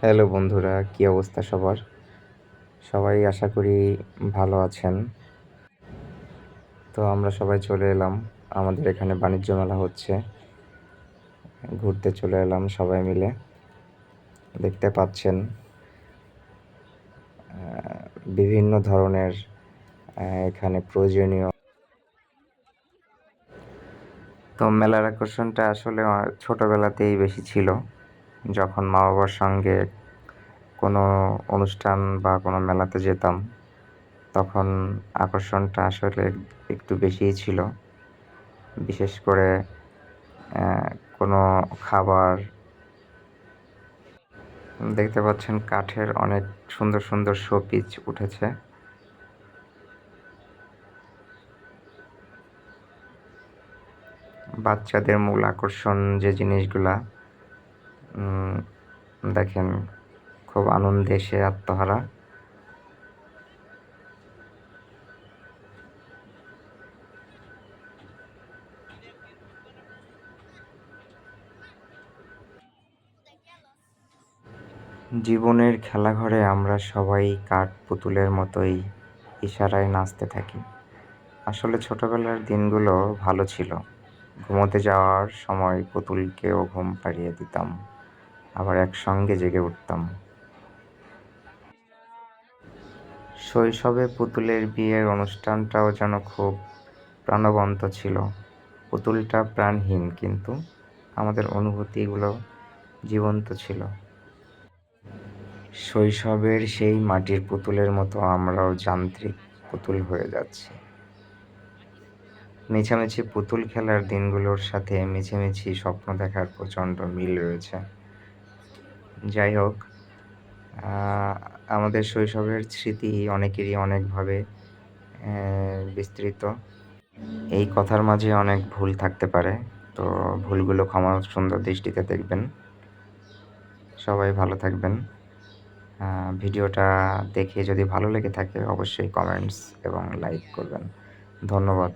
Hello বন্ধুরা, কি অবস্থা সবার? সবাই আশা করি ভালো আছেন। তো আমরা সবাই চলে এলাম, আমাদের এখানে বাণিজ্য মেলা হচ্ছে, ঘুরতে চলে এলাম সবাই মিলে। দেখতে পাচ্ছেন বিভিন্ন ধরনের এখানে প্রয়োজনীয়। তো মেলার আকর্ষণটা আসলে ছোটোবেলাতেই বেশি ছিল। যখন মা বাবার সঙ্গে কোনো অনুষ্ঠান বা কোনো মেলাতে যেতাম, তখন আকর্ষণটা আসলে একটু বেশিই ছিল। বিশেষ করে কোনো খাবার দেখতে পাচ্ছেন, কাঠের অনেক সুন্দর সুন্দর শোপিস উঠেছে। বাচ্চাদের মূল আকর্ষণ যে জিনিসগুলা, দেখেন খুব আনন্দে সে আত্মহারা। জীবনের খেলাঘরে আমরা সবাই কাঠ পুতুলের মতোই ইশারায় নাচতে থাকি। আসলে ছোটবেলার দিনগুলো ভালো ছিল। ঘুমোতে যাওয়ার সময় পুতুলকেও ঘুম পাড়িয়ে দিতাম, আবার একসঙ্গে জেগে উঠতাম। শৈশবে পুতুলের বিয়ের অনুষ্ঠানটাও যেন খুব প্রাণবন্ত ছিল। পুতুলটা প্রাণহীন, কিন্তু আমাদের অনুভূতিগুলো জীবন্ত ছিল। শৈশবের সেই মাটির পুতুলের মতো আমরাও যান্ত্রিক পুতুল হয়ে যাচ্ছি। মিছামিছি পুতুল খেলার দিনগুলোর সাথে মিছিমিছি স্বপ্ন দেখার প্রচণ্ড মিল রয়েছে। যাই হোক, আমাদের শৈশবের স্মৃতি অনেকেরই অনেকভাবে বিস্তৃত। এই কথার মাঝে অনেক ভুল থাকতে পারে, তো ভুলগুলো ক্ষমা সুন্দর দৃষ্টিতে দেখবেন। সবাই ভালো থাকবেন। ভিডিওটা দেখে যদি ভালো লেগে থাকে অবশ্যই কমেন্টস এবং লাইক করবেন। ধন্যবাদ।